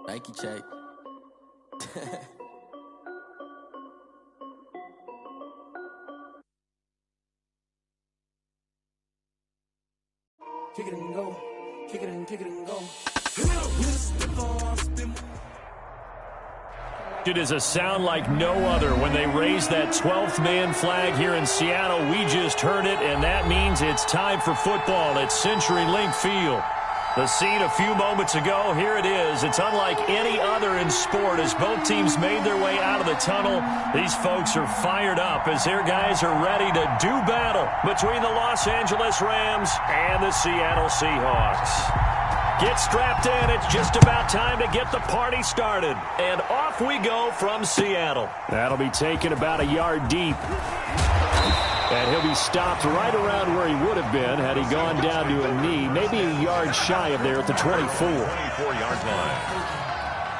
Nike check. Kick it and go. Kick it and go. It is a sound like no other when they raise that 12th man flag here in Seattle. We just heard it, and that means it's time for football at CenturyLink Field. The scene a few moments ago, here it is. It's unlike any other in sport as both teams made their way out of the tunnel. These folks are fired up as their guys are ready to do battle between the Los Angeles Rams and the Seattle Seahawks. Get strapped in. It's just about time to get the party started. And off we go from Seattle. That'll be taken about a yard deep. And he'll be stopped right around where he would have been had he gone down to a knee, maybe a yard shy of there at the 24. 24-yard line.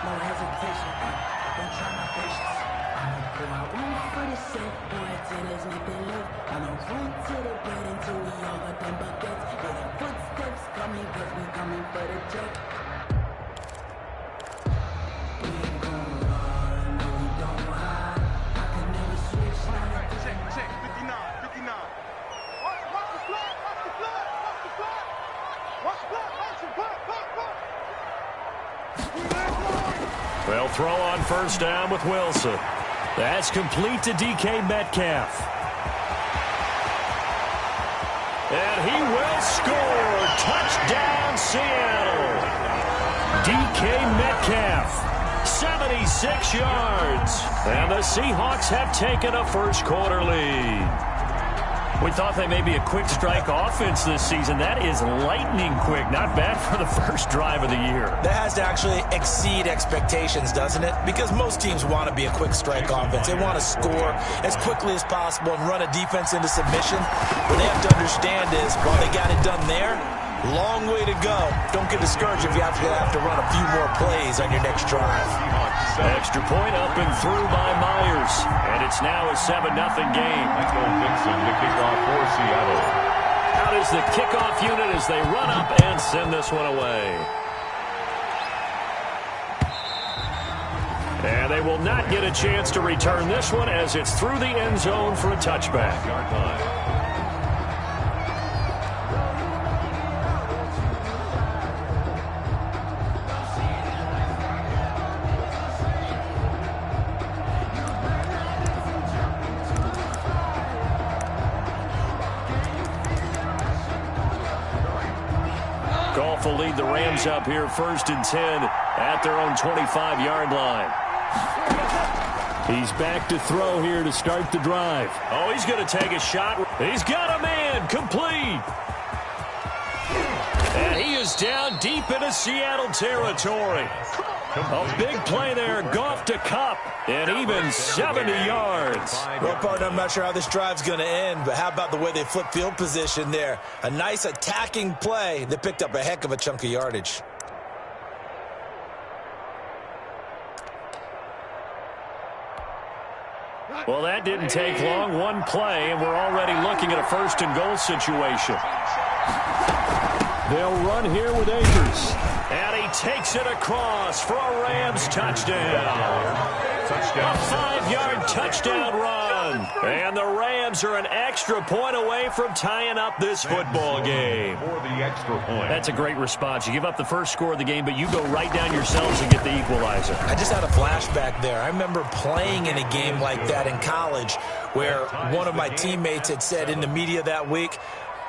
No hesitation. Don't try my patience. I run for the sake, boy, till there's nothing left. I don't run to the bed until we all got them buckets. Hear the footsteps coming, cause we coming for the check. We ain't gon' run, no, we don't hide. I can never switch, Check, 59. Watch the flag, watch the flag. Watch the flag. They'll throw on first down with Wilson. That's complete to DK Metcalf. And he will score. Touchdown, Seattle. DK Metcalf, 76 yards. And the Seahawks have taken a first-quarter lead. We thought they may be a quick strike offense this season. That is lightning quick. Not bad for the first drive of the year. That has to actually exceed expectations, doesn't it? Because most teams want to be a quick strike offense. They want to score as quickly as possible and run a defense into submission. What they have to understand is, while they got it done there, long way to go. Don't get discouraged if you have to run a few more plays on your next drive. Extra point up and through by Myers. And it's now a 7-0 game. Michael Vincent, the kickoff for Seattle. Out is the kickoff unit as they run up and send this one away. And they will not get a chance to return this one as it's through the end zone for a touchback. Yard line. Goff will lead the Rams up here 1st and 10 at their own 25-yard line. He's back to throw here to start the drive. Oh, he's going to take a shot. He's got a man complete. And he is down deep into Seattle territory. A big play there. Goff to Kupp. And even 70 yards. Well, partner, I'm not sure how this drive's going to end, but how about the way they flip field position there? A nice attacking play that picked up a heck of a chunk of yardage. Well, that didn't take long. One play, and we're already looking at a 1st and goal situation. They'll run here with Akers. And he takes it across for a Rams touchdown. A 5-yard touchdown run. And the Rams are an extra point away from tying up this football game. For the extra point. That's a great response. You give up the first score of the game, but you go right down yourselves and get the equalizer. I just had a flashback there. I remember playing in a game like that in college where one of my teammates had said in the media that week,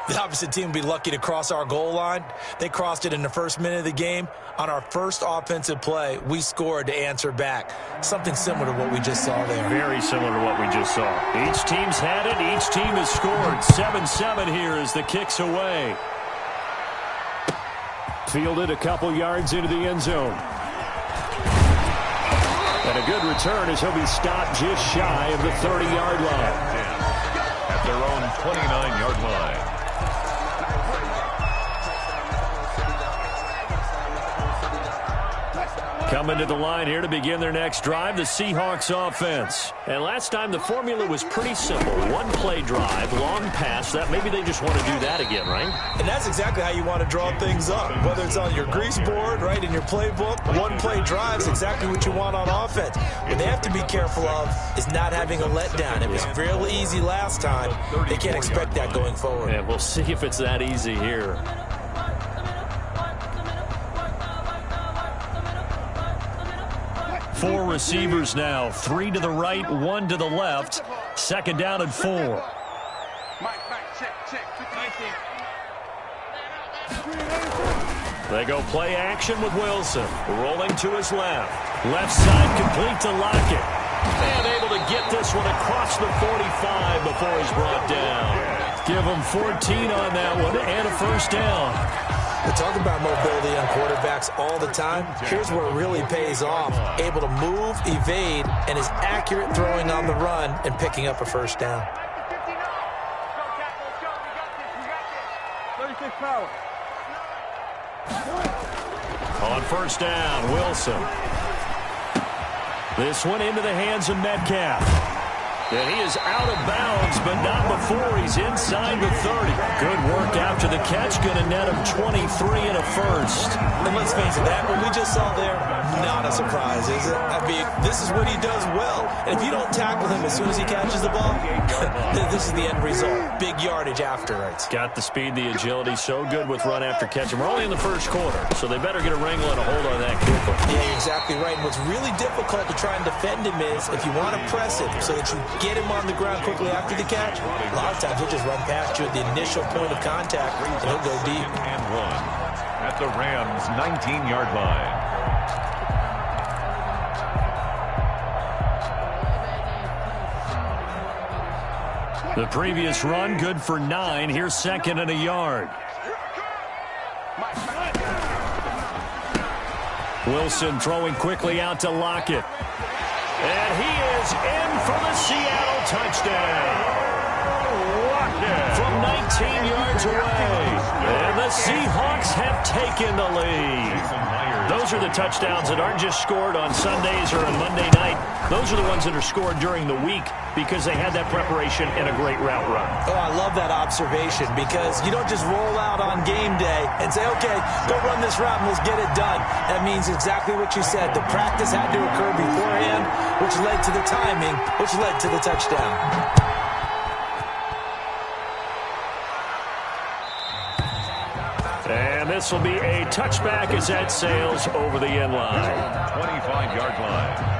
the opposite team would be lucky to cross our goal line. They crossed it in the first minute of the game. On our first offensive play, we scored to answer back. Something similar to what we just saw there. Very similar to what we just saw. Each team's had it. Each team has scored. 7-7 here as the kick's away. Fielded a couple yards into the end zone. And a good return as he'll be stopped just shy of the 30-yard line. At their own 29-yard line. Coming to the line here to begin their next drive, the Seahawks offense. And last time the formula was pretty simple. One play drive, long pass. That maybe they just want to do that again, right? And that's exactly how you want to draw things up. Whether it's on your grease board, right, in your playbook, one play drive is exactly what you want on offense. What they have to be careful of is not having a letdown. It was fairly easy last time. They can't expect that going forward. And we'll see if it's that easy here. Four receivers now. 3 to the right, 1 to the left. Second down and 4. They go play action with Wilson. Rolling to his left. Left side complete to Lockett. And able to get this one across the 45 before he's brought down. Give him 14 on that one and a first down. We talk about mobility on quarterbacks all the time. Here's where it really pays off. Able to move, evade, and is accurate throwing on the run and picking up a first down. On first down, Wilson. This one into the hands of Metcalf. And he is out of bounds, but not before he's inside the 30. Good work after the catch. Going to net him 23 and a first. And let's face it, that what we just saw there, not a surprise, is it? I mean, this is what he does well. And if you don't tackle him as soon as he catches the ball, this is the end result. Big yardage after it. Got the speed, the agility, so good with run after catch. And we're only in the first quarter, so they better get a wrangle and a hold on that quickly. Yeah, you're exactly right. And what's really difficult to try and defend him is if you want to press him so that you get him on the ground quickly after the catch, a lot of times he'll just run past you at the initial point of contact, and he'll go deep. And 1 at the Rams' 19-yard line. The previous run, good for 9. Here's second and a yard. Wilson throwing quickly out to Lockett. And he is in for the Seattle touchdown. From 19 yards away. And the Seahawks have taken the lead. Those are the touchdowns that aren't just scored on Sundays or on Monday night. Those are the ones that are scored during the week because they had that preparation and a great route run. Oh, I love that observation because you don't just roll out on game day and say, okay, go run this route and let's get it done. That means exactly what you said. The practice had to occur beforehand, which led to the timing, which led to the touchdown. And this will be a touchback as that sails over the end line. 25-yard line.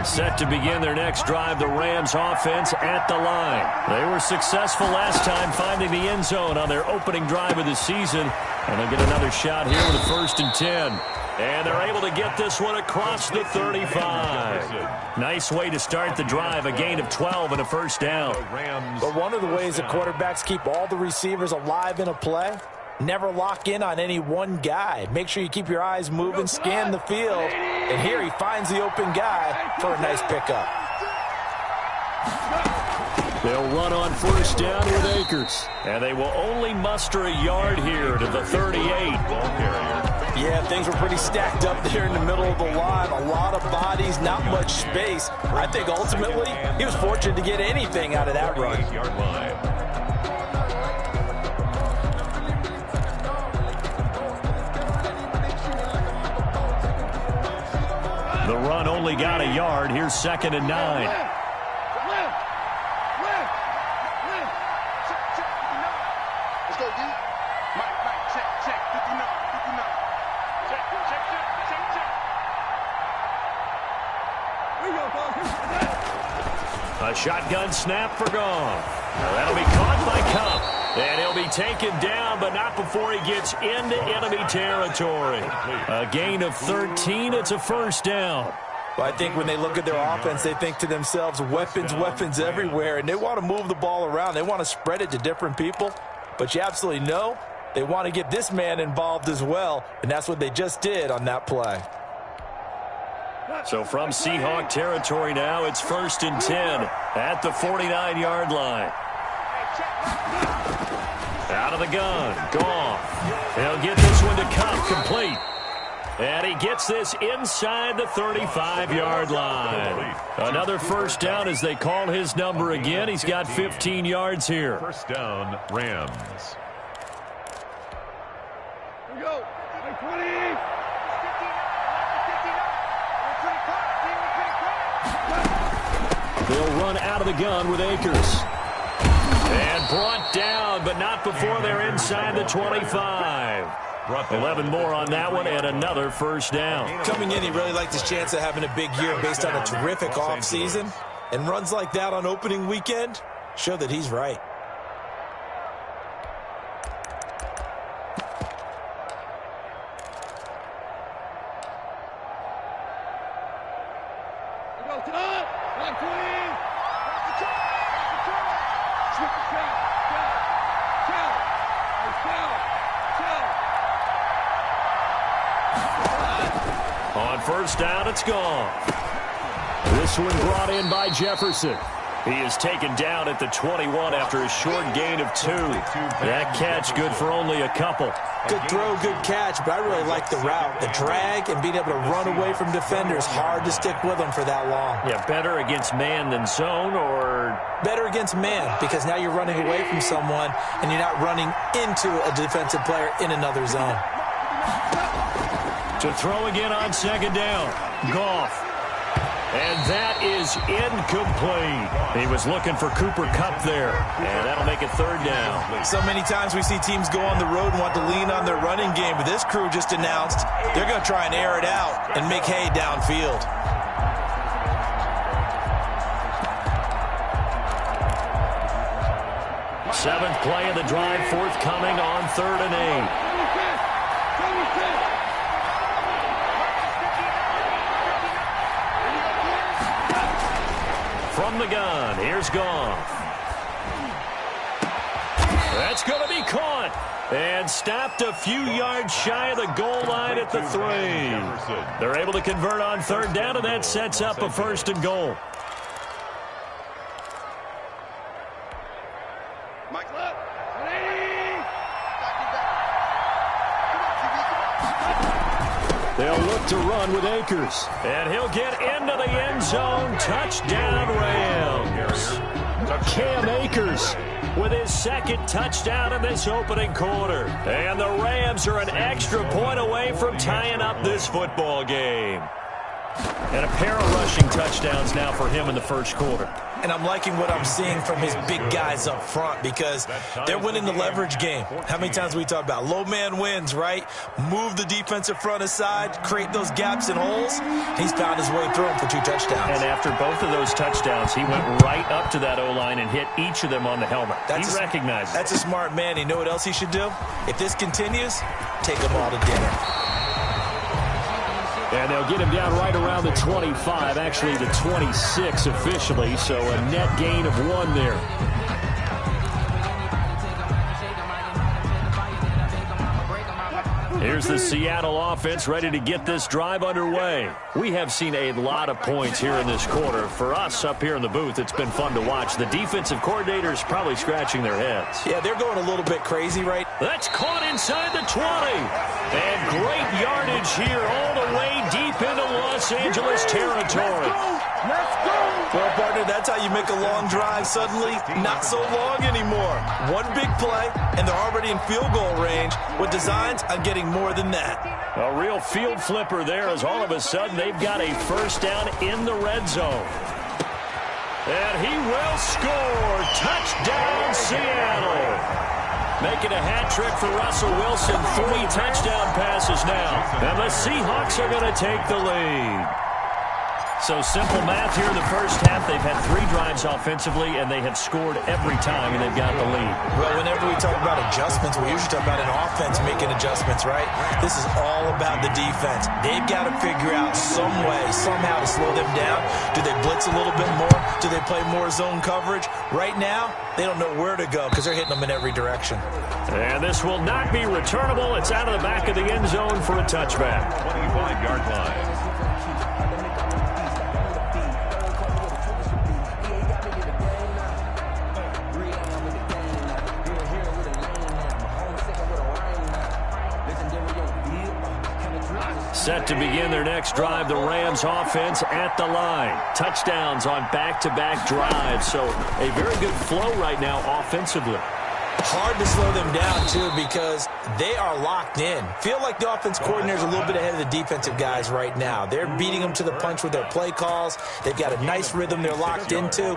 Set to begin their next drive, the Rams offense at the line. They were successful last time finding the end zone on their opening drive of the season. And they'll get another shot here with a 1st and 10. And they're able to get this one across the 35. Nice way to start the drive, a gain of 12 and a first down. But one of the ways that quarterbacks keep all the receivers alive in a play, never lock in on any one guy. Make sure you keep your eyes moving, scan the field. And here he finds the open guy for a nice pickup. They'll run on first down with Akers. And they will only muster a yard here to the 38. Ball carrier. Yeah, things were pretty stacked up there in the middle of the line. A lot of bodies, not much space. I think ultimately he was fortunate to get anything out of that run. 48-yard line. The run only got a yard. Here's 2nd and 9. A shotgun snap for gone. That'll be caught by Cup. And he'll be taken down, but not before he gets into enemy territory. A gain of 13. It's a first down. Well, I think when they look at their offense, they think to themselves, weapons, weapons everywhere. And they want to move the ball around. They want to spread it to different people. But you absolutely know they want to get this man involved as well. And that's what they just did on that play. So from Seahawk territory now, it's 1st and 10 at the 49-yard line. Out of the gun. Goff. He'll get this one to Cup complete. And he gets this inside the 35-yard line. Another first down as they call his number again. He's got 15 yards here. First down, Rams. Here we go. 20. They'll run out of the gun with Akers. And brought down, but not before they're inside the 25. 11 more on that one, and another first down. Coming in, he really liked his chance of having a big year based on a terrific offseason. And runs like that on opening weekend show that he's right. On first down, it's gone. This one brought in by Jefferson. He is taken down at the 21 after a short gain of 2. That catch good for only a couple. Good throw, good catch, but I really like the route. The drag and being able to run away from defenders. Hard to stick with them for that long. Yeah, better against man than zone, or? Better against man, because now you're running away from someone and you're not running into a defensive player in another zone. To throw again on second down. Goff. And that is incomplete. He was looking for Cooper Kupp there, and that'll make it third down. So many times we see teams go on the road and want to lean on their running game, but this crew just announced they're going to try and air it out and make hay downfield. Seventh play of the drive forthcoming on 3rd and 8. From the gun, here's Goff. That's going to be caught and stopped a few yards shy of the goal line at the 3. They're able to convert on 3rd down, and that sets up a 1st and goal. They'll look to run with Akers. And he'll get into the end zone. Touchdown, Rams. Cam Akers with his 2nd touchdown in this opening quarter. And the Rams are an extra point away from tying up this football game. And a pair of rushing touchdowns now for him in the 1st quarter. And I'm liking what I'm seeing from his big guys up front because they're winning the leverage game. How many times we talk about low man wins, right? Move the defensive front aside, create those gaps and holes. He's found his way through them for 2 touchdowns. And after both of those touchdowns, he went right up to that O-line and hit each of them on the helmet. He recognized it. That's a smart man. You know what else he should do? If this continues, take them all to dinner. And they'll get him down right around the 25, actually the 26 officially, so a net gain of 1 there. Here's the Seattle offense ready to get this drive underway. We have seen a lot of points here in this quarter. For us up here in the booth, it's been fun to watch. The defensive coordinators probably scratching their heads. Yeah, they're going a little bit crazy, right? That's caught inside the 20. And great yardage here all the way deep into Los Angeles territory. Let's go! Well, partner, that's how you make a long drive suddenly not so long anymore. One big play, and they're already in field goal range with designs on getting more than that. A real field flipper there as all of a sudden they've got a first down in the red zone. And he will score. Touchdown, Seattle. Making a hat trick for Russell Wilson. 3 touchdown passes now. And the Seahawks are going to take the lead. So simple math here in the first half. They've had 3 drives offensively, and they have scored every time, and they've got the lead. Well, whenever we talk about adjustments, we usually talk about an offense making adjustments, right? This is all about the defense. They've got to figure out some way, somehow to slow them down. Do they blitz a little bit more? Do they play more zone coverage? Right now, they don't know where to go because they're hitting them in every direction. And this will not be returnable. It's out of the back of the end zone for a touchback. 25-yard line. set to begin their next drive. The Rams offense at the line. Touchdowns on back-to-back drives. So a very good flow right now offensively. Hard to slow them down, too, because they are locked in. Feel like the offense coordinator is a little bit ahead of the defensive guys right now. They're beating them to the punch with their play calls. They've got a nice rhythm they're locked into.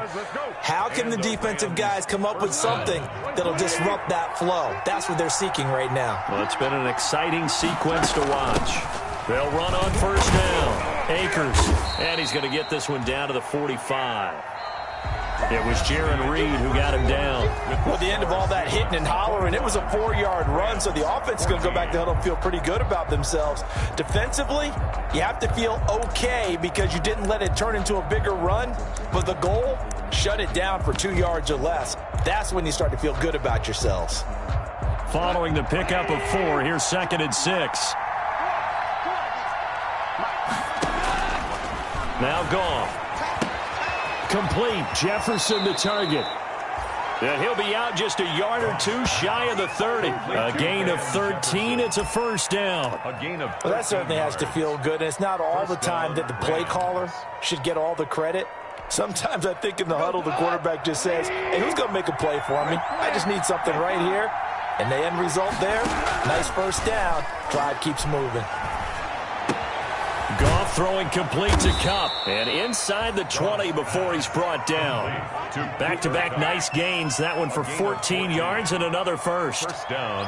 How can the defensive guys come up with something that'll disrupt that flow? That's what they're seeking right now. Well, it's been an exciting sequence to watch. They'll run on first down. Akers, and he's going to get this one down to the 45. It was Jaron Reed who got him down. Well, the end of all that hitting and hollering, it was a 4-yard run, so the offense is going to go back to huddle and feel pretty good about themselves. Defensively, you have to feel okay because you didn't let it turn into a bigger run, but the goal, shut it down for 2 yards or less. That's when you start to feel good about yourselves. Following the pickup of 4, here's 2nd and 6. Now Goff. Complete. Jefferson the target. And he'll be out just a yard or two shy of the 30. A gain of 13. It's a first down. Well, that certainly has to feel good. And it's not all the time that the play caller should get all the credit. Sometimes I think in the huddle, the quarterback just says, hey, who's going to make a play for me? I just need something right here. And the end result there, nice first down. Drive keeps moving. Goff throwing complete to Kupp. And inside the 20 before he's brought down. Back-to-back nice gains. That one for 14 yards and another first.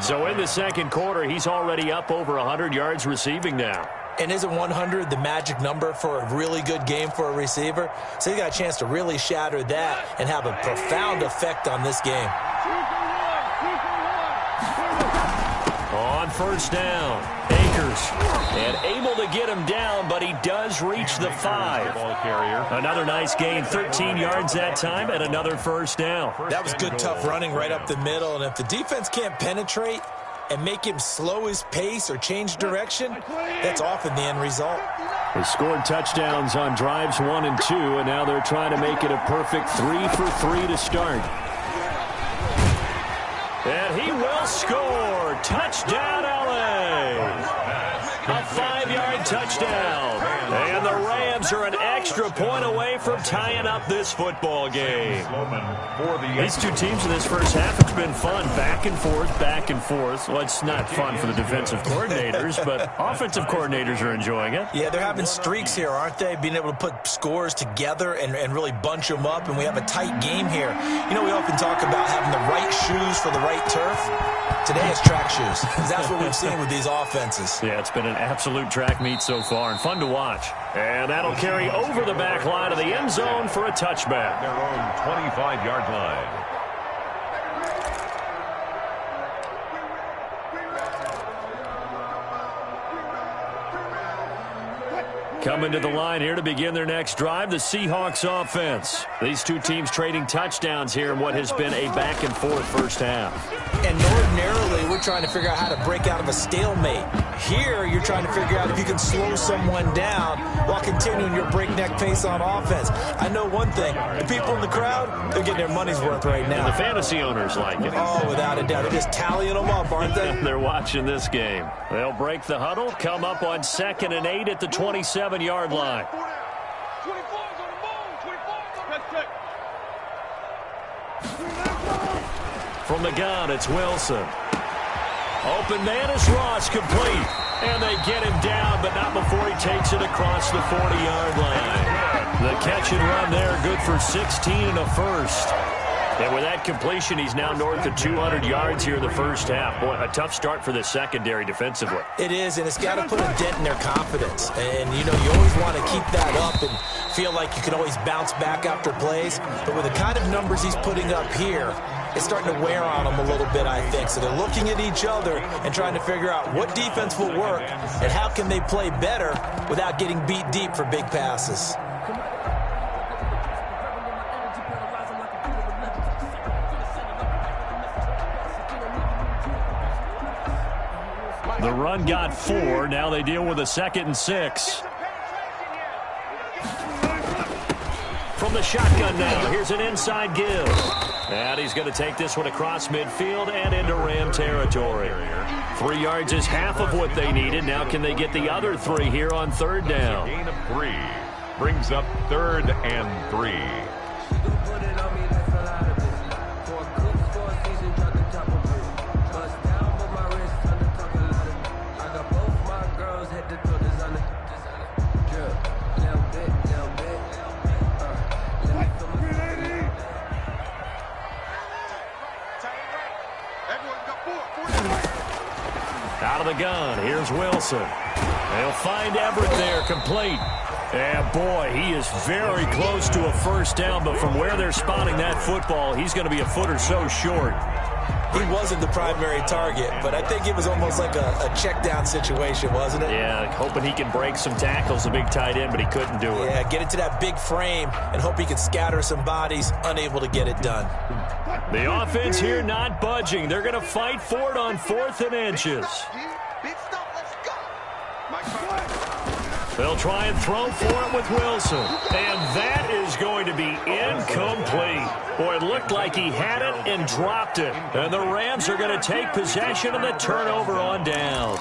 So in the second quarter, he's already up over 100 yards receiving now. And isn't 100 the magic number for a really good game for a receiver? So he got a chance to really shatter that and have a profound effect on this game. On first down, Akers. And able to get him down, but he does reach the 5. Another nice gain, 13 yards that time, and another first down. That was good, tough running right up the middle. And if the defense can't penetrate and make him slow his pace or change direction, that's often the end result. They scored touchdowns on drives 1 and 2, and now they're trying to make it a perfect 3 for 3 to start. And he will score. Touchdown, LA. A 5-yard touchdown. And the Rams are an extra point away from tying up this football game. These two teams in this first half, it's been fun. Back and forth, back and forth. Well, it's not fun for the defensive coordinators, but offensive coordinators are enjoying it. Yeah, they're having streaks here, aren't they? Being able to put scores together and really bunch them up, and we have a tight game here. You know, we often talk about having the right shoes for the right turf. Today it's track shoes. That's what we've seen with these offenses. Yeah, it's been an absolute track meet so far and fun to watch. And that'll carry over the back line of the end zone for a touchback. Their own 25-yard line. Coming to the line here to begin their next drive, the Seahawks offense. These two teams trading touchdowns here in what has been a back-and-forth first half. And ordinarily, we're trying to figure out how to break out of a stalemate. Here, you're trying to figure out if you can slow someone down while continuing your breakneck pace on offense. I know one thing. The people in the crowd, they're getting their money's worth right now. And the fantasy owners like it. Oh, without a doubt. They're just tallying them up, aren't they? They're watching this game. They'll break the huddle, come up on 2nd and 8 at the 27-yard line. From the gun, it's Wilson. Open man is Ross, complete. And they get him down, but not before he takes it across the 40-yard line. The catch and run there, good for 16 and a first. And with that completion, he's now north of 200 yards here in the first half. Boy, a tough start for the secondary defensively. It is, and it's got to put a dent in their confidence. And, you know, you always want to keep that up and feel like you can always bounce back after plays. But with the kind of numbers he's putting up here, it's starting to wear on them a little bit, I think. So they're looking at each other and trying to figure out what defense will work and how can they play better without getting beat deep for big passes. The run got 4. Now they deal with a 2nd and 6. From the shotgun now, here's an inside give. And he's going to take this one across midfield and into Ram territory. 3 yards is half of what they needed. Now can they get the other 3 here on third down? Gain of 3 brings up 3rd and 3. Out of the gun, here's Wilson. They'll find Everett there, complete. And boy, he is very close to a first down, but from where they're spotting that football, he's going to be a foot or so short. He wasn't the primary target, but I think it was almost like a check down situation, wasn't it? Yeah, hoping he can break some tackles, a big tight end, but he couldn't do it. Yeah, get into that big frame and hope he can scatter some bodies, unable to get it done. The offense here not budging. They're going to fight for it on 4th and inches. Big stop, let's go. They'll try and throw for it with Wilson. And that is going to be incomplete. Boy, it looked like he had it and dropped it. And the Rams are going to take possession of the turnover on downs.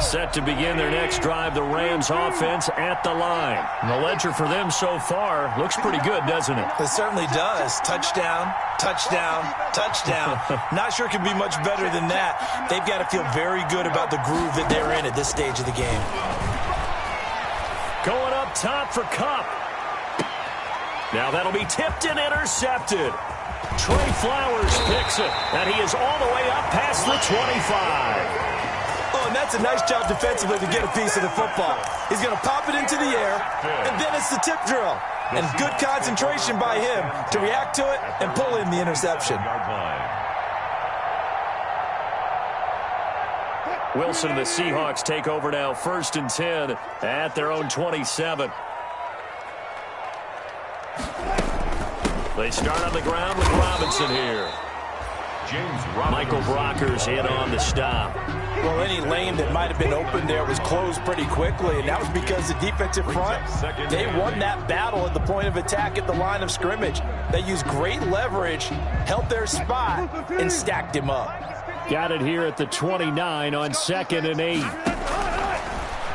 Set to begin their next drive, the Rams offense at the line. And the ledger for them so far looks pretty good, doesn't it? It certainly does. Touchdown, touchdown, touchdown. Not sure it can be much better than that. They've got to feel very good about the groove that they're in at this stage of the game. Going up top for Kupp. Now that'll be tipped and intercepted. Trey Flowers picks it, and he is all the way up past the 25. Oh, and that's a nice job defensively to get a piece of the football. He's going to pop it into the air, and then it's the tip drill. And good concentration by him to react to it and pull in the interception. Wilson and the Seahawks take over now, 1st and 10 at their own 27. They start on the ground with Robinson here. Michael Brockers in on the stop. Well, any lane that might have been open there was closed pretty quickly, and that was because the defensive front, they won that battle at the point of attack at the line of scrimmage. They used great leverage, held their spot, and stacked him up. Got it here at the 29 on 2nd and 8.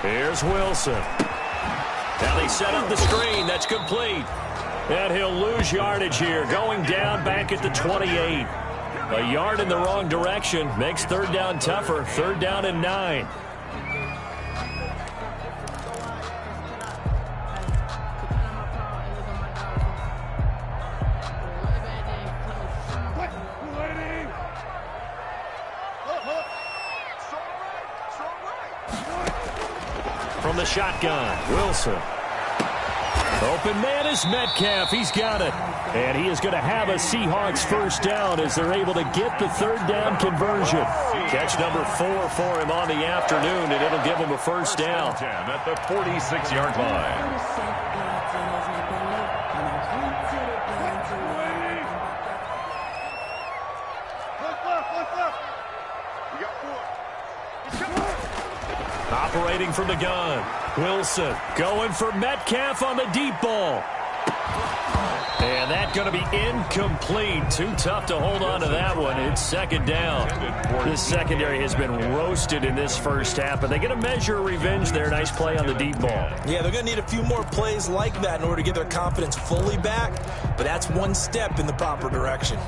Here's Wilson. Now they set up the screen. That's complete. And he'll lose yardage here, going down back at the 28. A yard in the wrong direction makes 3rd down tougher. 3rd down and 9. From the shotgun, Wilson. Open man is Metcalf. He's got it. And he is going to have a Seahawks first down as they're able to get the 3rd down conversion. Catch number 4 for him on the afternoon, and it'll give him a first down. At the 46-yard line. Operating from the gun. Wilson going for Metcalf on the deep ball. And that's going to be incomplete. Too tough to hold on to that one. It's 2nd down. This secondary has been roasted in this first half, but they get a measure of revenge there. Nice play on the deep ball. Yeah, they're going to need a few more plays like that in order to get their confidence fully back, but that's one step in the proper direction.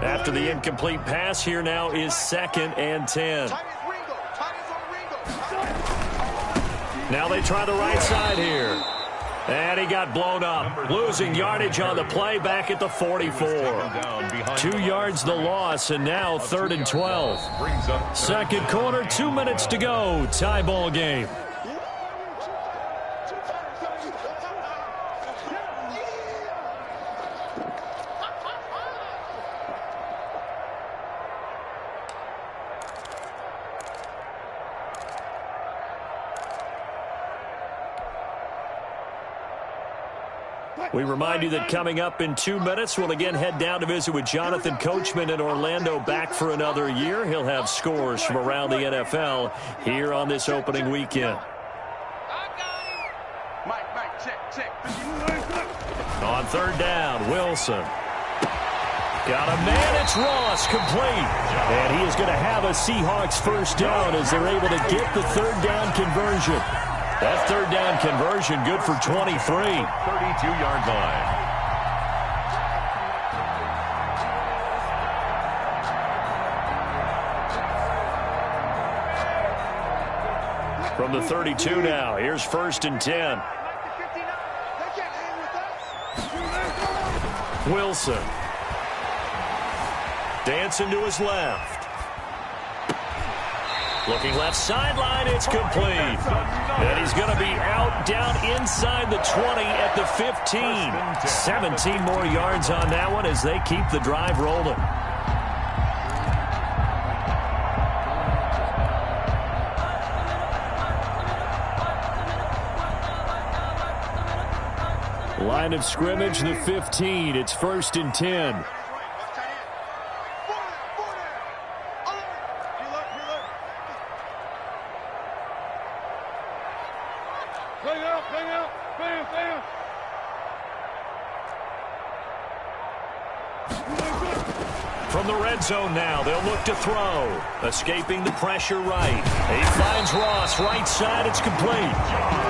After the incomplete pass, here now is 2nd and 10. Now they try the right side here. And he got blown up. Losing yardage on the play back at the 44. 2 yards the loss, and now 3rd and 12. 2nd quarter, 2 minutes to go. Tie ball game. We remind you that coming up in 2 minutes, we'll again head down to visit with Jonathan Coachman in Orlando, back for another year. He'll have scores from around the NFL here on this opening weekend. Mike, check. On third down, Wilson. Got a man, it's Ross, complete. And he is going to have a Seahawks first down as they're able to get the third down conversion. That third down conversion good for 23. 32-yard line. From the 32 now, here's first and 10. Wilson. Dancing to his left. Looking left sideline, it's complete. And he's going to be out down inside the 20 at the 15. 17 more yards on that one as they keep the drive rolling. Line of scrimmage, the 15. It's first and 10. From the red zone now, they'll look to throw. Escaping the pressure right. He finds Ross, right side, it's complete.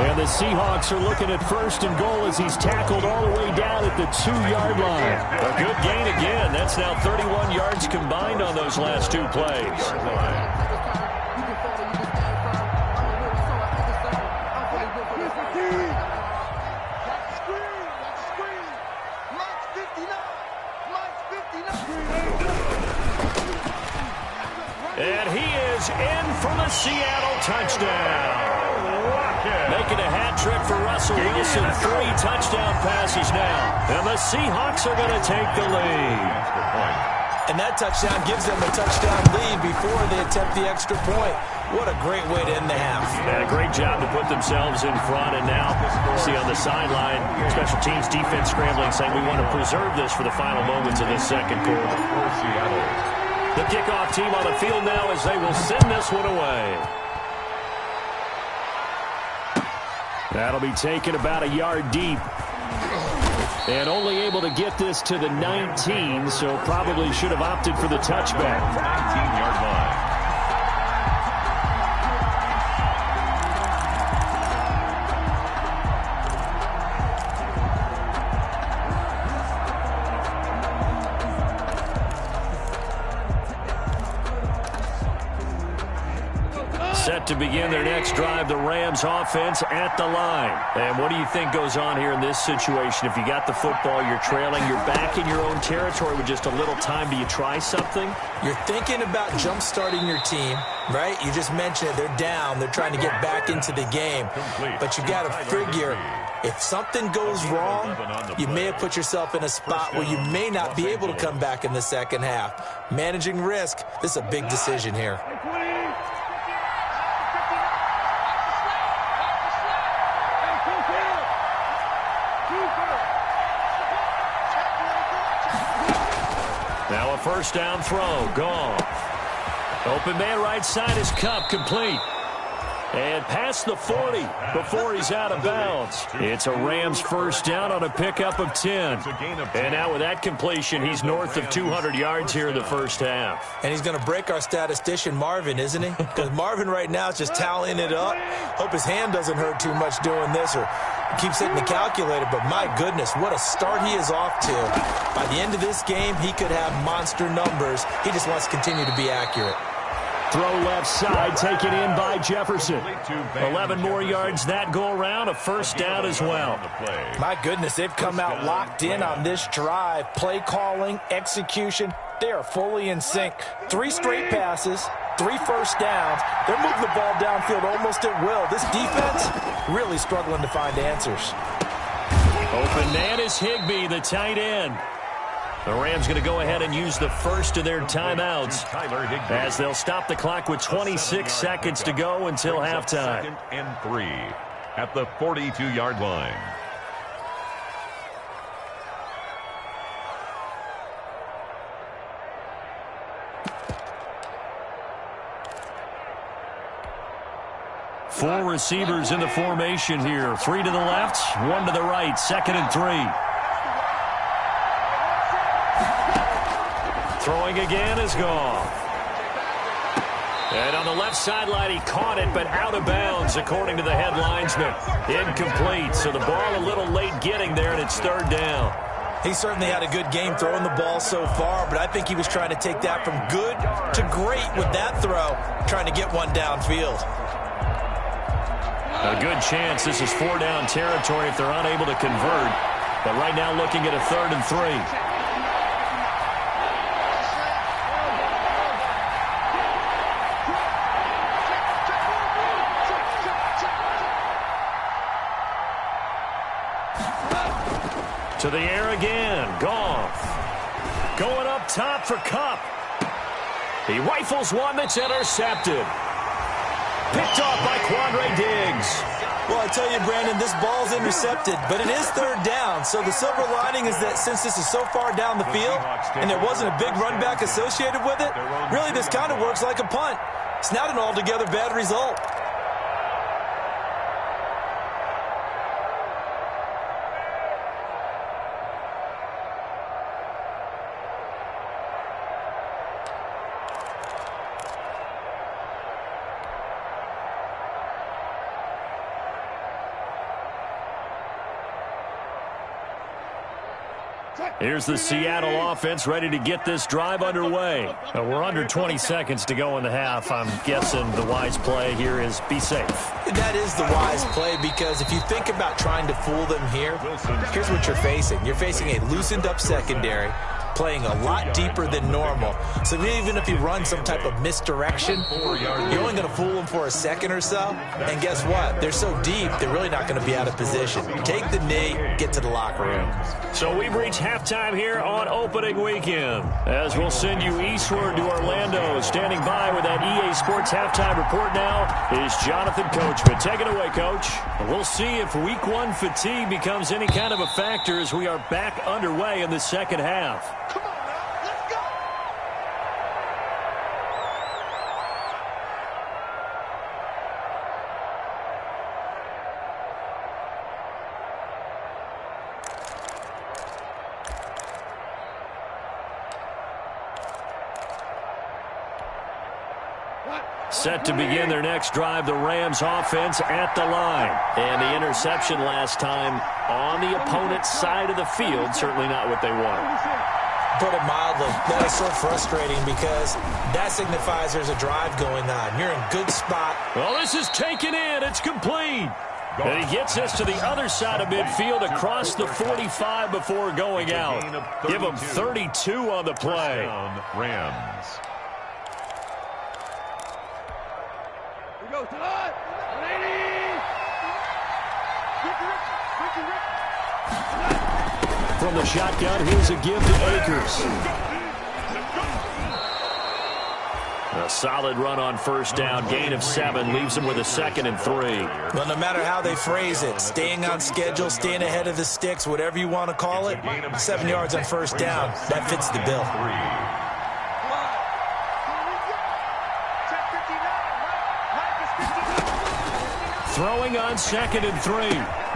And the Seahawks are looking at first and goal as he's tackled all the way down at the 2-yard line. A good gain again. That's now 31 yards combined on those last two plays. And he is in for the Seattle touchdown. Making a hat trick for Russell Wilson. 3 touchdown passes now. And the Seahawks are going to take the lead. And that touchdown gives them a touchdown lead before they attempt the extra point. What a great way to end the half. And a great job to put themselves in front. And now, see on the sideline, special teams defense scrambling, saying we want to preserve this for the final moments of this second quarter. The kickoff team on the field now as they will send this one away. That'll be taken about a yard deep. And only able to get this to the 19, so probably should have opted for the touchback. 19-yard line. Set to begin their next drive, the Rams offense at the line. And what do you think goes on here in this situation? If you got the football, you're trailing, you're back in your own territory with just a little time. Do you try something? You're thinking about jump-starting your team, right? You just mentioned it. They're down. They're trying to get back into the game. But you got to figure, if something goes wrong, you may have put yourself in a spot where you may not be able to come back in the second half. Managing risk, this is a big decision here. Now a first down throw, gone. Open man right side is Cup, complete. And past the 40 before he's out of bounds. It's a Rams first down on a pickup of 10. And now with that completion, he's north of 200 yards here in the first half. And he's going to break our statistician, Marvin, isn't he? Because Marvin right now is just tallying it up. Hope his hand doesn't hurt too much doing this or keeps hitting the calculator. But my goodness, what a start he is off to. By the end of this game, he could have monster numbers. He just wants to continue to be accurate. Throw left side, taken in by Jefferson. 11 more yards that go around, a first down as well. My goodness, they've come out locked in on this drive. Play calling, execution, they are fully in sync. 3 straight passes, 3 first downs. They're moving the ball downfield almost at will. This defense really struggling to find answers. Open man is Higbee, the tight end. The Rams going to go ahead and use the first of their timeouts as they'll stop the clock with 26 seconds to go until halftime. 2nd and 3 at the 42-yard line. 4 receivers in the formation here. 3 to the left, 1 to the right. 2nd and 3. Throwing again is gone. And on the left sideline, he caught it, but out of bounds, according to the head linesman. Incomplete, so the ball a little late getting there, and it's 3rd down. He certainly had a good game throwing the ball so far, but I think he was trying to take that from good to great with that throw, trying to get one downfield. A good chance this is 4-down territory if they're unable to convert. But right now looking at a 3rd and 3. To the air again. Goff. Going up top for Kupp. He rifles one that's intercepted. Picked off by Quandre Diggs. Well, I tell you, Brandon, this ball's intercepted, but it is 3rd down. So the silver lining is that since this is so far down the field and there wasn't a big run back associated with it, really this kind of works like a punt. It's not an altogether bad result. Here's the Seattle offense ready to get this drive underway. We're under 20 seconds to go in the half. I'm guessing the wise play here is be safe. That is the wise play, because if you think about trying to fool them here, here's what you're facing. You're facing a loosened up secondary, playing a lot deeper than normal. So even if you run some type of misdirection, you're only going to fool them for a second or so. And guess what? They're so deep, they're really not going to be out of position. Take the knee, get to the locker room. So we've reached halftime here on opening weekend. As we'll send you eastward to Orlando. Standing by with that EA Sports halftime report now is Jonathan Coachman. Take it away, Coach. We'll see if week 1 fatigue becomes any kind of a factor as we are back underway in the second half. Come on now, let's go! Set to begin their next drive, the Rams offense at the line. And the interception last time on the opponent's side of the field, certainly not what they wanted. Put it mildly, that is so frustrating because that signifies there's a drive going on. You're in good spot. Well, this is taken in. It's complete. And he gets us to the other side of midfield across the 45 before going out. Give him 32 on the play. Rams. We go to the 80. From the shotgun, here's a give to Akers. A solid run on first down. Gain of 7 leaves him with a 2nd and 3. Well, no matter how they phrase it, staying on schedule, staying ahead of the sticks, whatever you want to call it, 7 yards on first down, that fits the bill. Throwing on 2nd and 3.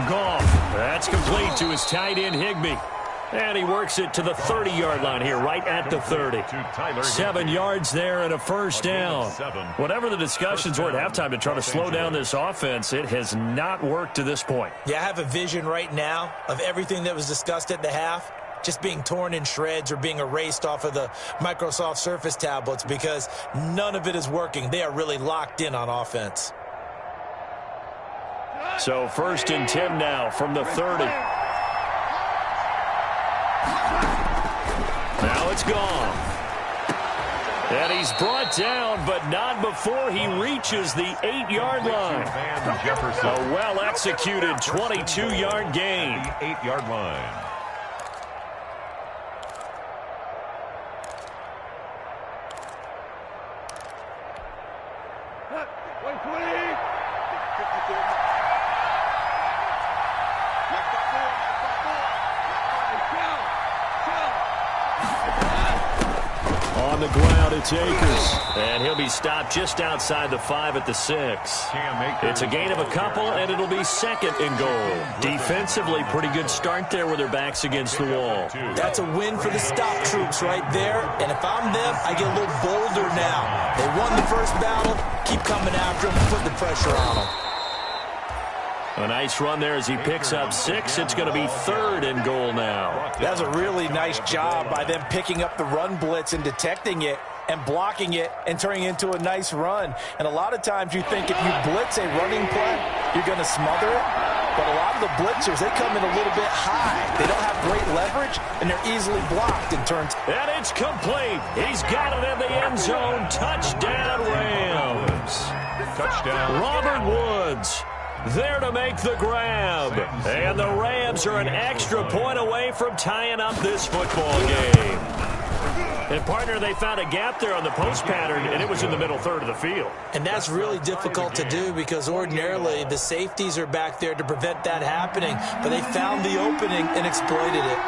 Goff. That's complete to his tight end, Higbee. And he works it to the 30-yard line here, right at the 30. 7 yards there and a first down. Whatever the discussions were at halftime to try to slow down this offense, it has not worked to this point. Yeah, I have a vision right now of everything that was discussed at the half just being torn in shreds or being erased off of the Microsoft Surface tablets because none of it is working. They are really locked in on offense. So 1st and 10 now from the 30. Now it's gone. And he's brought down, but not before he reaches the 8-yard line. A well-executed 22-yard gain. 8-yard line. on the ground. It's Akers. And he'll be stopped just outside the 5 at the 6. It's a gain of a couple, and it'll be second and goal. Defensively, pretty good start there with their backs against the wall. That's a win for the stop troops right there. And if I'm them, I get a little bolder now. They won the first battle. Keep coming after them, put the pressure on them. A nice run there as he picks up 6. It's going to be third and goal now. That's a really nice job by them picking up the run blitz and detecting it and blocking it and turning it into a nice run. And a lot of times you think if you blitz a running play, you're going to smother it. But a lot of the blitzers, they come in a little bit high. They don't have great leverage, and they're easily blocked in turns. And it's complete. He's got it in the end zone. Touchdown, Rams. Touchdown. Robert Woods there to make the grab. And the Rams are an extra point away from tying up this football game. And, partner, they found a gap there on the post pattern, and it was in the middle third of the field. And that's really difficult to do because ordinarily the safeties are back there to prevent that happening. But they found the opening and exploited it.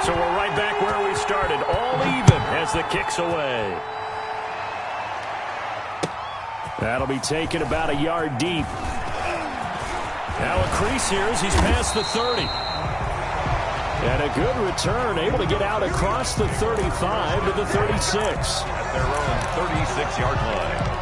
So we're right back where we started, all even as the kick's away. That'll be taken about a yard deep. Now a crease here as he's past the 30. And a good return, able to get out across the 35 to the 36. At their own 36-yard line.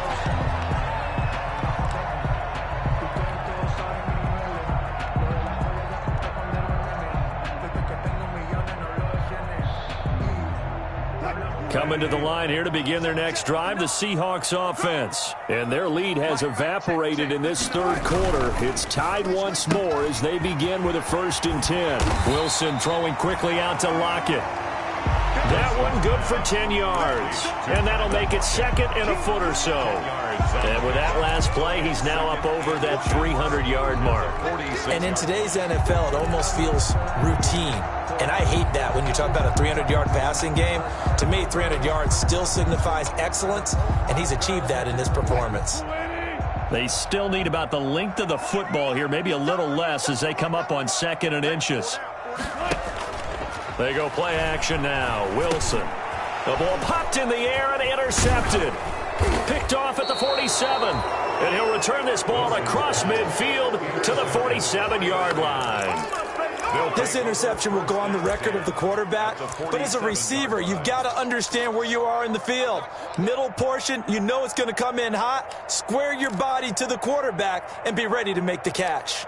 Coming to the line here to begin their next drive, the Seahawks offense. And their lead has evaporated in this third quarter. It's tied once more as they begin with a 1st and 10. Wilson throwing quickly out to Lockett. That one good for 10 yards. And that'll make it second and a foot or so. And with that last play, he's now up over that 300-yard mark. And in today's NFL, it almost feels routine. And I hate that when you talk about a 300-yard passing game. To me, 300 yards still signifies excellence, and he's achieved that in this performance. They still need about the length of the football here, maybe a little less as they come up on 2nd and inches. They go play action now. Wilson. The ball popped in the air and intercepted. Picked off at the 47. And he'll return this ball across midfield to the 47-yard line. This interception will go on the record of the quarterback, but as a receiver, you've got to understand where you are in the field. Middle portion, you know it's going to come in hot. Square your body to the quarterback and be ready to make the catch.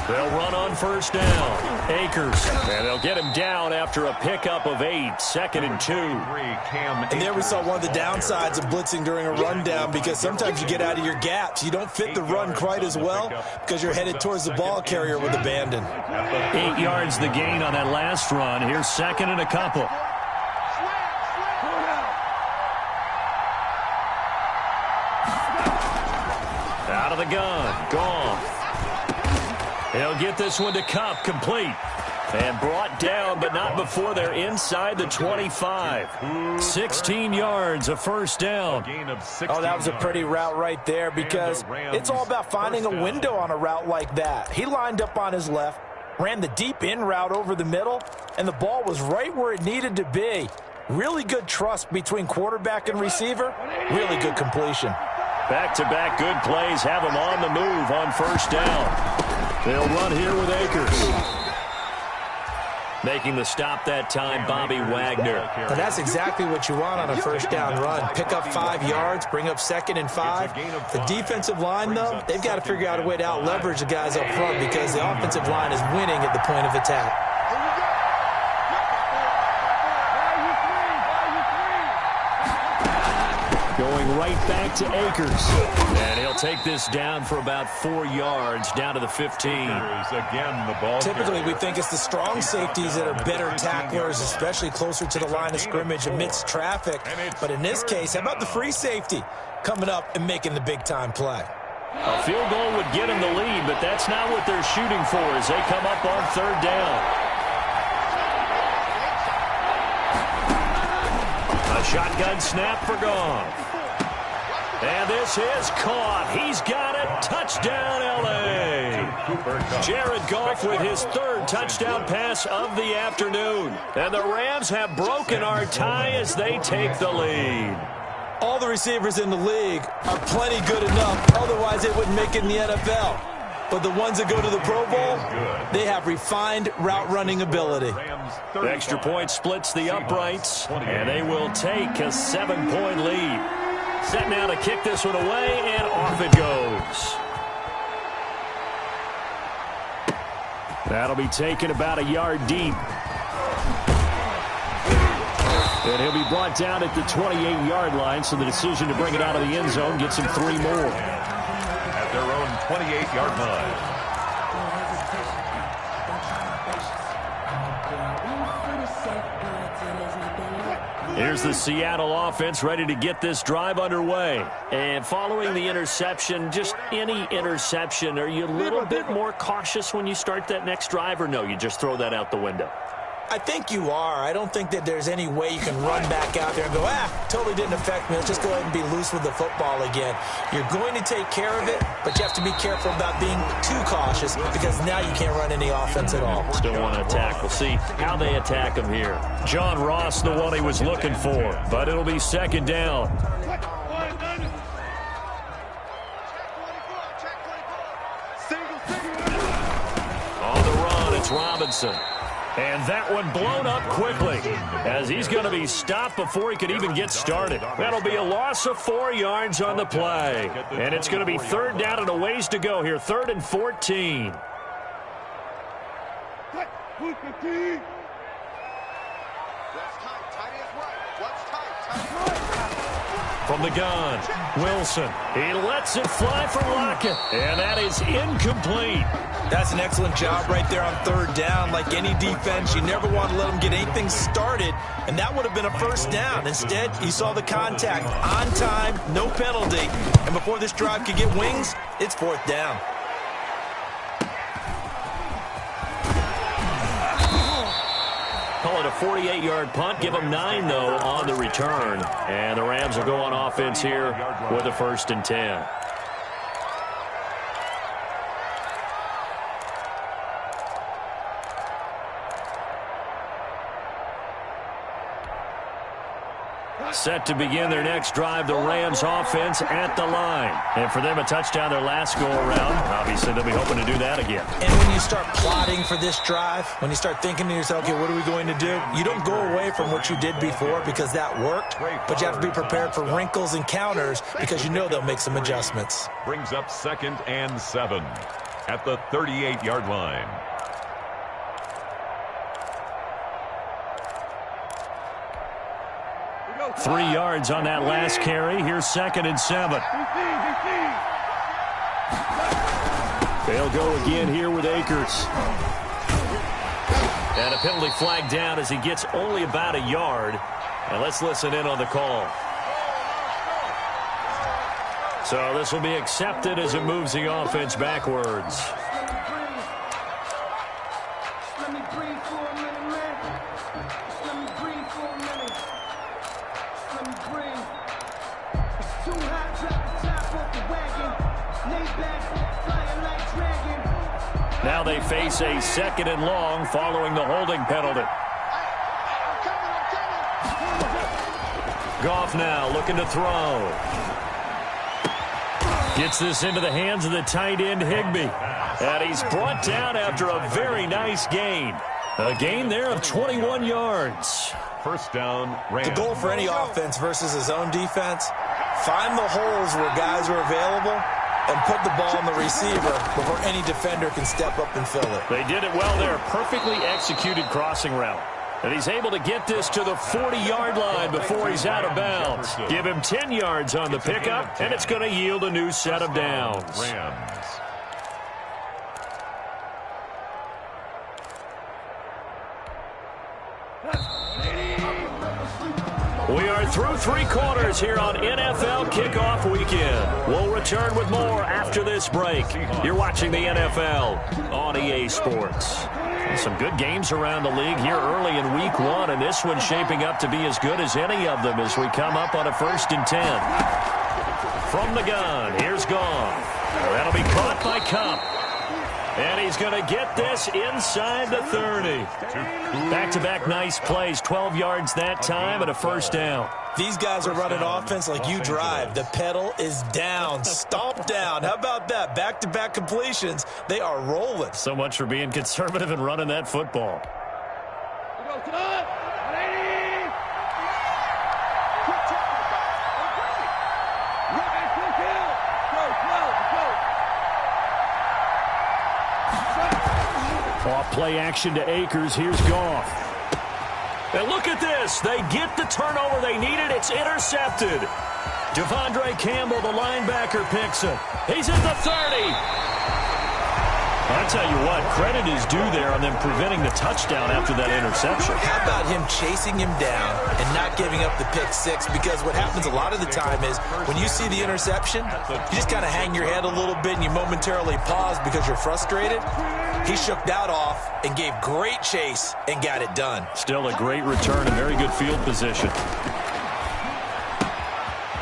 They'll run on 1st down. Akers. And they'll get him down after a pickup of 8. 2nd and 2. And there we saw one of the downsides of blitzing during a rundown because sometimes you get out of your gaps. You don't fit the run quite as well because you're headed towards the ball carrier with abandon. 8 yards the gain on that last run. Here's 2nd and a couple. Out of the gun. Gone. He'll get this one to Cup, complete. And brought down, but not before they're inside the 25. 16 yards, a 1st down. Oh, that was a pretty route right there because it's all about finding a window on a route like that. He lined up on his left, ran the deep in route over the middle, and the ball was right where it needed to be. Really good trust between quarterback and receiver. Really good completion. Back-to-back good plays have him on the move on 1st down. They'll run here with Akers. Making the stop that time, Bobby Wagner. And that's exactly what you want on a 1st down run. Pick up 5 yards, bring up 2nd and 5. The defensive line, though, they've got to figure out a way to out-leverage the guys up front because the offensive line is winning at the point of attack. Going right back to Akers. And he'll take this down for about 4 yards, down to the 15. Again, the ball Typically, we think it's the strong safeties that are better tacklers, especially closer to the line of scrimmage amidst traffic. But in this case, how about the free safety coming up and making the big-time play? A field goal would get them the lead, but that's not what they're shooting for as they come up on 3rd down. A Shotgun snap for Goff. And this is caught. He's got it. Touchdown, L.A. Jared Goff with his third touchdown pass of the afternoon. And the Rams have broken our tie as they take the lead. All the receivers in the league are plenty good enough. Otherwise, they wouldn't make it in the NFL. But the ones that go to the Pro Bowl, they have refined route running ability. The extra point splits the uprights, and they will take a 7-point lead. Set now to kick this one away, and off it goes. That'll be taken about a yard deep. And he'll be brought down at the 28-yard line, so the decision to bring it out of the end zone gets him 3 more. At their own 28-yard line. Here's the Seattle offense ready to get this drive underway. And following the interception, just any interception, are you a little bit more cautious when you start that next drive, or no, you just throw that out the window? I think you are. I don't think that there's any way you can run back out there and go, totally didn't affect me. Let's just go ahead and be loose with the football again. You're going to take care of it, but you have to be careful about being too cautious because now you can't run any offense at all. Still want to attack. We'll see how they attack him here. John Ross, the one he was looking for, but it'll be second down. On the run, it's Robinson. And that one blown up quickly as he's going to be stopped before he could even get started. That'll be a loss of 4 yards on the play. And it's going to be third down and a ways to go here. 3rd and 14. From the gun, Wilson. He lets it fly for Lockett. And that is incomplete. That's an excellent job right there on 3rd down. Like any defense, you never want to let them get anything started, and that would have been a first down. Instead, you saw the contact on time, no penalty, and before this drive could get wings, it's 4th down. Call it a 48-yard punt. Give them 9, though, on the return. And the Rams will go on offense here with a 1st and 10. Set to begin their next drive, the Rams offense at the line. And for them, a touchdown their last go-around. Obviously, they'll be hoping to do that again. And when you start plotting for this drive, when you start thinking to yourself, okay, what are we going to do? You don't go away from what you did before because that worked, but you have to be prepared for wrinkles and counters because you know they'll make some adjustments. Brings up 2nd and 7 at the 38-yard line. Three yards on that last carry. Here's 2nd and 7. They'll go again here with Akers. And a penalty flag down as he gets only about a yard. And let's listen in on the call. So this will be accepted as it moves the offense backwards. Now they face a 2nd and long following the holding penalty. Goff now looking to throw. Gets this into the hands of the tight end Higbee. And he's brought down after a very nice gain. A gain there of 21 yards. 1st down, Rams. The goal for any offense versus his own defense, find the holes where guys are available and put the ball on the receiver before any defender can step up and fill it. They did it well there. Perfectly executed crossing route. And he's able to get this to the 40-yard line before he's out of bounds. Give him 10 yards on the pickup, and it's going to yield a new set of downs. Rams. We are through 3 quarters here on NFL Kickoff Weekend. We'll return with more after this break. You're watching the NFL on EA Sports. Some good games around the league here early in week 1, and this one's shaping up to be as good as any of them as we come up on a 1st and 10. From the gun, here's Goff. That'll be caught by Cup. And he's going to get this inside the 30. Back-to-back nice plays, 12 yards that time and a 1st down. These guys are running offense like you drive. The pedal is down, stomp down. How about that? Back-to-back completions. They are rolling. So much for being conservative and running that football. Off play action to Akers. Here's Goff. And look at this. They get the turnover they needed. It's intercepted. Devondre Campbell, the linebacker, picks it. He's at the 30. I'll tell you what, credit is due there on them preventing the touchdown after that interception. How about him chasing him down and not giving up the pick six? Because what happens a lot of the time is when you see the interception, you just kind of hang your head a little bit and you momentarily pause because you're frustrated. He shook that off and gave great chase and got it done. Still a great return and very good field position.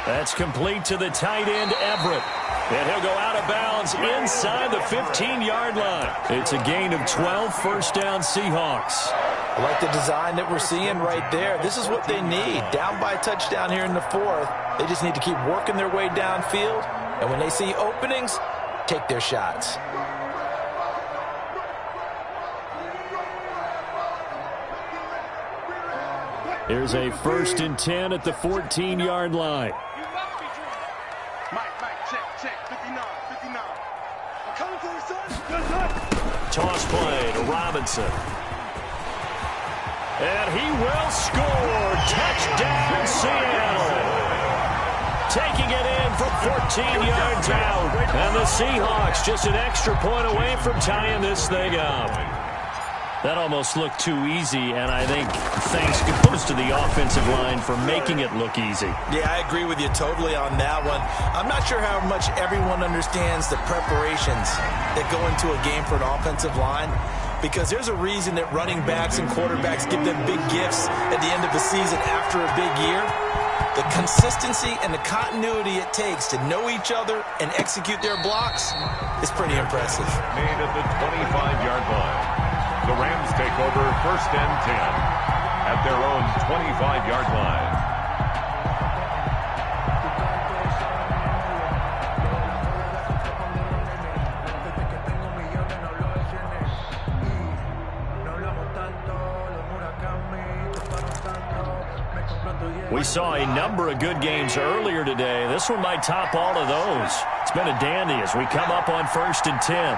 That's complete to the tight end, Everett. And he'll go out of bounds inside the 15-yard line. It's a gain of 12, 1st down Seahawks. I like the design that we're seeing right there. This is what they need. Down by a touchdown here in the 4th. They just need to keep working their way downfield. And when they see openings, take their shots. Here's a 1st and 10 at the 14-yard line. Toss play to Robinson. And he will score. Touchdown, Seattle. Taking it in from 14 yards out. And the Seahawks just an extra point away from tying this thing up. That almost looked too easy, and I think thanks goes to the offensive line for making it look easy. Yeah, I agree with you totally on that one. I'm not sure how much everyone understands the preparations that go into a game for an offensive line, because there's a reason that running backs and quarterbacks give them big gifts at the end of the season after a big year. The consistency and the continuity it takes to know each other and execute their blocks is pretty impressive. Made at the 25-yard line. The Rams take over 1st and 10 at their own 25-yard line. We saw a number of good games earlier today. This one might top all of those. It's been a dandy as we come up on 1st and 10.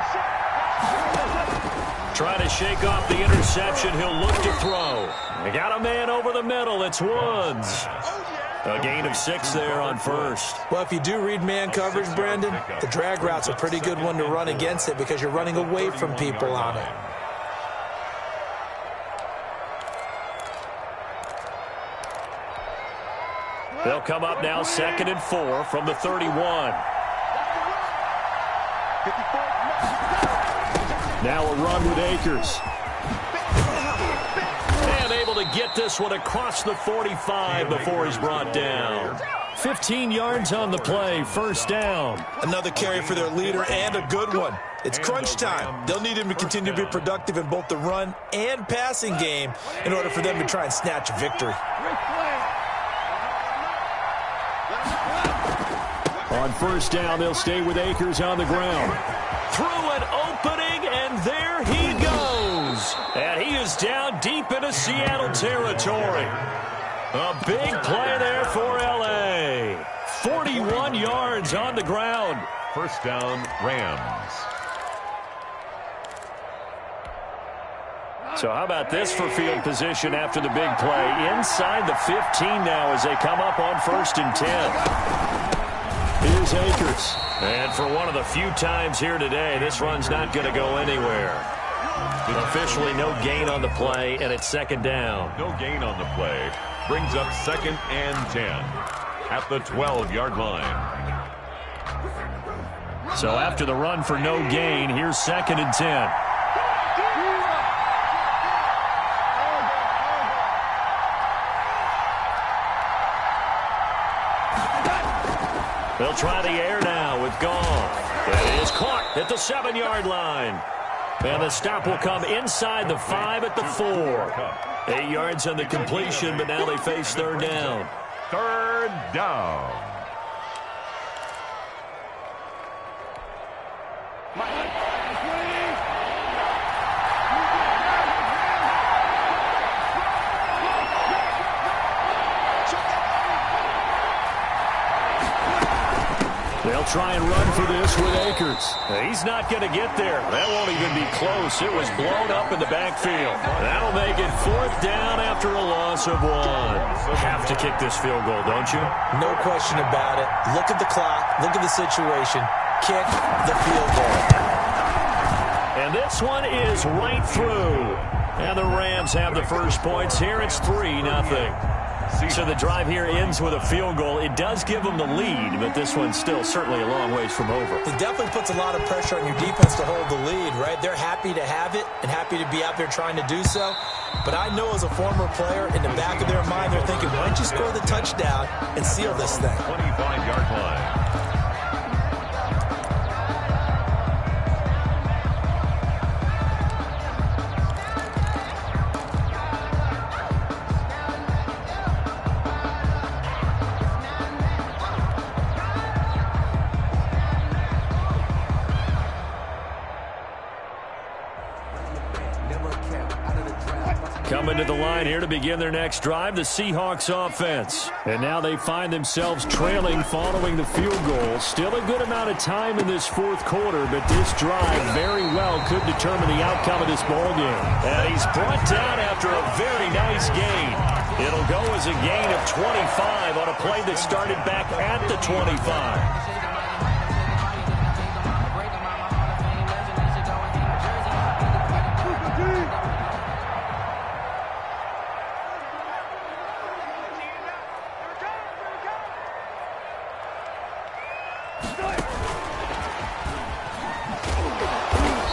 Trying to shake off the interception. He'll look to throw. They got a man over the middle. It's Woods. A gain of 6 there on 1st. Well, if you do read man coverage, Brandon, the drag route's a pretty good one to run against it because you're running away from people on it. They'll come up now 2nd and 4 from the 31. Now a run with Akers. And able to get this one across the 45 before he's brought down. 15 yards on the play, 1st down. Another carry for their leader and a good one. It's crunch time. They'll need him to continue to be productive in both the run and passing game in order for them to try and snatch a victory. On 1st down, they'll stay with Akers on the ground. Through an opening, and there he goes. And he is down deep into Seattle territory. A big play there for L.A. 41 yards on the ground. 1st down, Rams. So how about this for field position after the big play? Inside the 15 now as they come up on 1st and 10. Here's Akers. And for one of the few times here today, this run's not going to go anywhere. Officially no gain on the play, and it's 2nd down. No gain on the play. Brings up 2nd and 10 at the 12-yard line. So after the run for no gain, here's 2nd and 10. They'll try the air now with Goff. It is caught at the 7-yard line. And the stop will come inside the 5 at the 4. 8 yards on the completion, but now they face third down. Third down. They'll try and run for this with Akers. He's not going to get there. That won't even be close. It was blown up in the backfield. That'll make it fourth down after a loss of 1. Have to kick this field goal, don't you? No question about it. Look at the clock. Look at the situation. Kick the field goal. And this one is right through. And the Rams have the first points here. It's 3-0. So the drive here ends with a field goal. It does give them the lead, but this one's still certainly a long ways from over. It definitely puts a lot of pressure on your defense to hold the lead, right? They're happy to have it and happy to be out there trying to do so. But I know as a former player, in the back of their mind, they're thinking, why don't you score the touchdown and seal this thing? 25-yard line. Coming to the line here to begin their next drive, the Seahawks offense. And now they find themselves trailing following the field goal. Still a good amount of time in this fourth quarter, but this drive very well could determine the outcome of this ballgame. And he's brought down after a very nice gain. It'll go as a gain of 25 on a play that started back at the 25.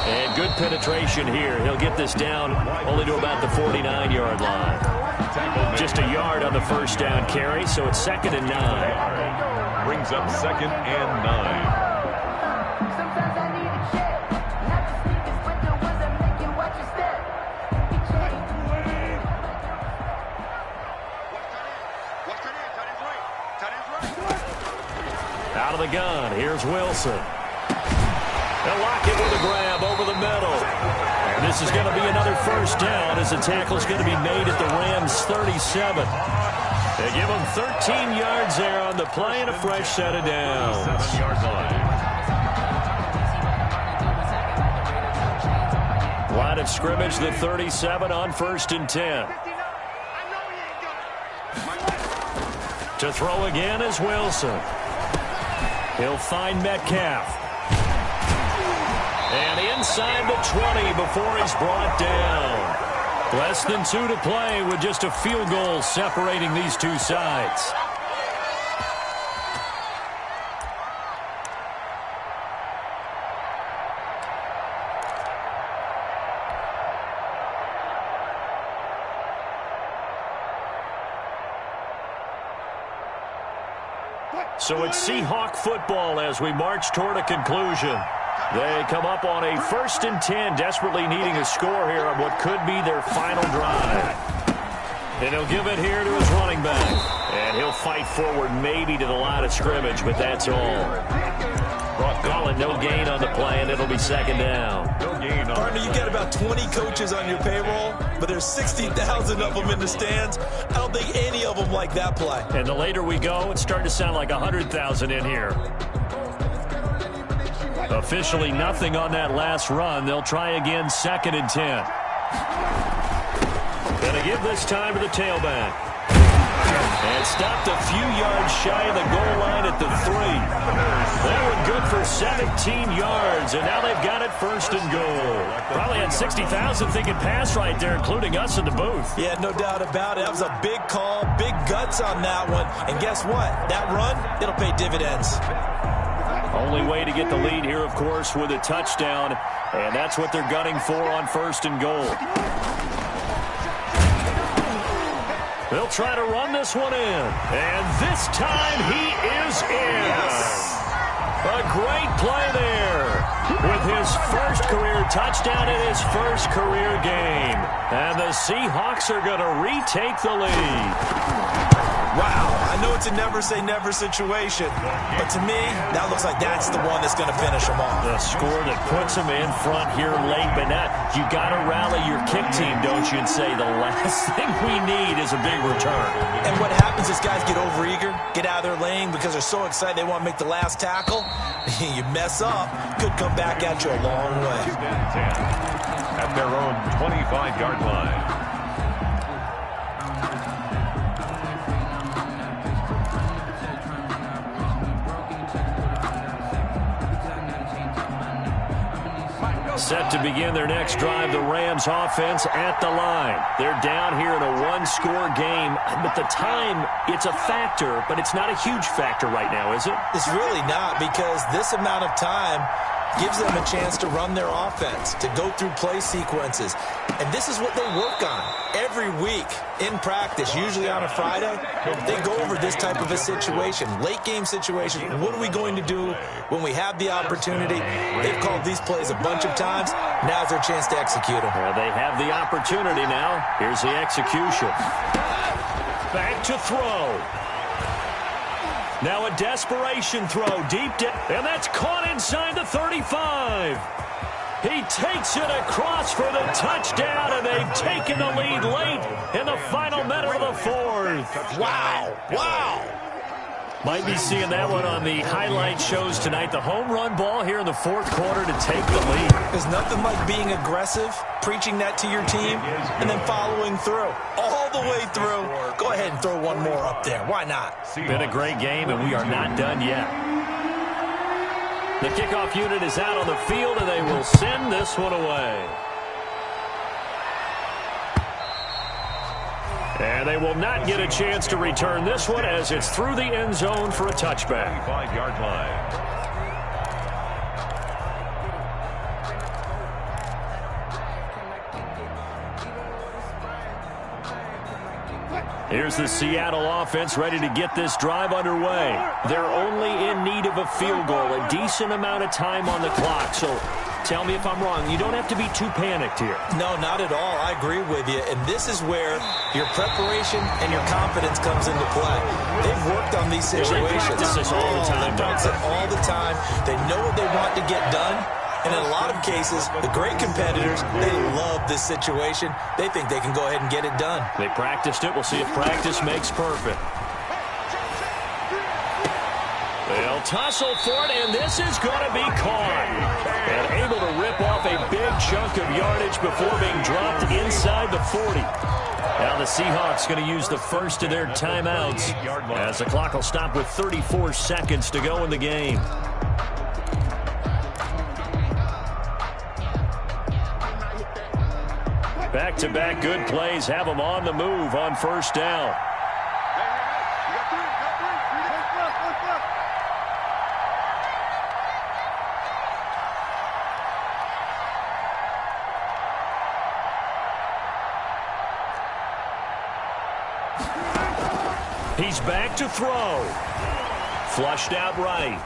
And good penetration here. He'll get this down only to about the 49-yard line. Just a yard on the first down carry, so it's 2nd and 9. Brings up 2nd and 9. Out of the gun, here's Wilson. They'll lock it with a grab over the middle. And this is going to be another first down as the tackle's going to be made at the Rams' 37. They give them 13 yards there on the play and a fresh set of downs. 7-yard line. Line of scrimmage, the 37 on 1st and 10. To throw again is Wilson. He'll find Metcalf. And inside the 20 before he's brought down. Less than 2 to play with just a field goal separating these two sides. So it's Seahawk football as we march toward a conclusion. They come up on a 1st and 10, desperately needing a score here on what could be their final drive. And he'll give it here to his running back. And he'll fight forward maybe to the line of scrimmage, but that's all. Call it no gain on the play, and it'll be 2nd down. No gain on Partner, you got about 20 coaches on your payroll, but there's 60,000 of them in the stands. I don't think any of them like that play. And the later we go, it's starting to sound like 100,000 in here. Officially nothing on that last run. They'll try again, 2nd and 10. Gonna give this time to the tailback. And stopped a few yards shy of the goal line at the 3. They were good for 17 yards, and now they've got it 1st and goal. Probably had 60,000 thinking pass right there, including us in the booth. Yeah, no doubt about it. That was a big call, big guts on that one. And guess what? That run, it'll pay dividends. Only way to get the lead here, of course, with a touchdown, and that's what they're gunning for on 1st and goal. They'll try to run this one in, and this time he is in. A great play there with his first career touchdown in his first career game. And the Seahawks are going to retake the lead. Wow, I know it's a never-say-never situation, but to me, that looks like that's the one that's going to finish them off. The score that puts them in front here late, but now you got to rally your kick team, don't you, and say the last thing we need is a big return. And what happens is guys get overeager, get out of their lane because they're so excited they want to make the last tackle. You mess up, could come back at you a long way. At their own 25-yard line. Set to begin their next drive, the Rams offense at the line. They're down here in a one-score game, but the time, it's a factor, but it's not a huge factor right now, is it? It's really not, because this amount of time gives them a chance to run their offense, to go through play sequences. And this is what they work on every week in practice, usually on a Friday. They go over this type of a situation, late game situation. What are we going to do when we have the opportunity? They've called these plays a bunch of times. Now's their chance to execute them. Well, they have the opportunity now. Here's the execution. Back to throw. Now a desperation throw deep down, and that's caught inside the 35. He takes it across for the touchdown, and they've taken the lead late in the final minute of the fourth. Wow, wow. Might be seeing that one on the highlight shows tonight. The home run ball here in the fourth quarter to take the lead. There's nothing like being aggressive, preaching that to your team, and then following through. All the way through. Go ahead and throw one more up there. Why not? Been a great game, and we are not done yet. The kickoff unit is out on the field, and they will send this one away. And they will not get a chance to return this one as it's through the end zone for a touchback. 5-yard line. Here's the Seattle offense ready to get this drive underway. They're only in need of a field goal, a decent amount of time on the clock. So tell me if I'm wrong. You don't have to be too panicked here. No, not at all. I agree with you. And this is where your preparation and your confidence comes into play. They've worked on these situations. They practice this all the time. They practice it all the time. They know what they want to get done. And in a lot of cases, the great competitors, they love this situation. They think they can go ahead and get it done. They practiced it. We'll see if practice makes perfect. They'll tussle for it, and this is going to be caught. And able to rip off a big chunk of yardage before being dropped inside the 40. Now the Seahawks going to use the first of their timeouts as the clock will stop with 34 seconds to go in the game. Back-to-back good plays have them on the move on first down. He's back to throw. Flushed out right.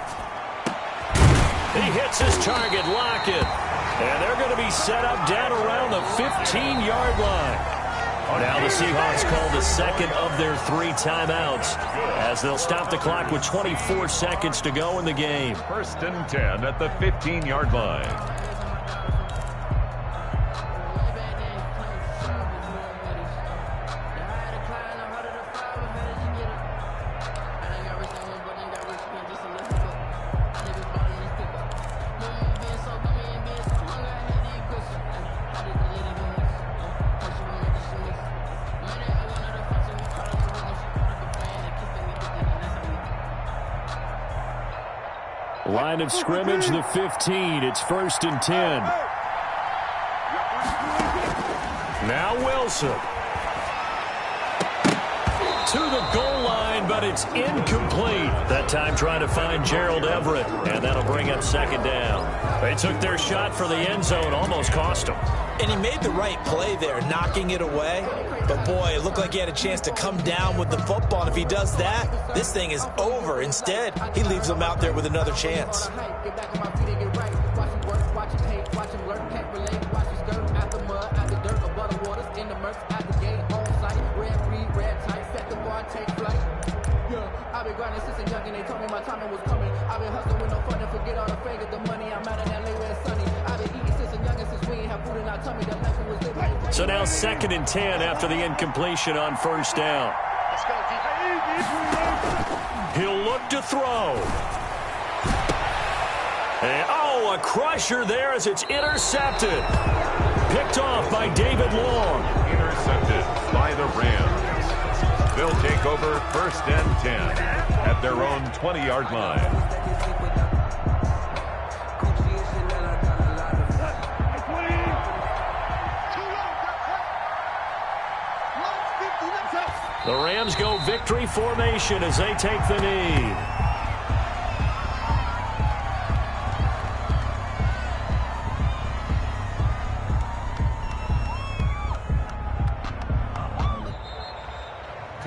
He hits his target, Lockett. And they're going to be set up down around the 15-yard line. Now the Seahawks call the second of their 3 timeouts as they'll stop the clock with 24 seconds to go in the game. 1st and 10 at the 15-yard line. Line of scrimmage, the 15. It's 1st and 10. Now Wilson. To the goal line but it's incomplete. That time trying to find Gerald Everett, and that'll bring up second down. They took their shot for the end zone, almost cost them. And he made the right play there, knocking it away. But, boy, it looked like he had a chance to come down with the football. And if he does that, this thing is over. Instead, he leaves him out there with another chance. I've been grinding since a young and they told me my timing was coming. I've been hustling with no fun and forget all the fake of the money. I'm out of that late where it's sunny. I've been eating since a young and since we ain't have food in our tummy. That life was living. So now 2nd and 10 after the incompletion on first down. Let's go, D. He'll look to throw. And, oh, a crusher there as it's intercepted. Picked off by David Long. Intercepted by the Rams. They'll take over 1st and 10 at their own 20-yard line. The Rams go victory formation as they take the knee.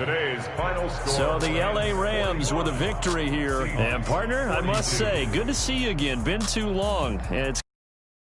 Today's final score. So the LA Rams with a victory here. And partner, I must say, good to see you again. Been too long. And it's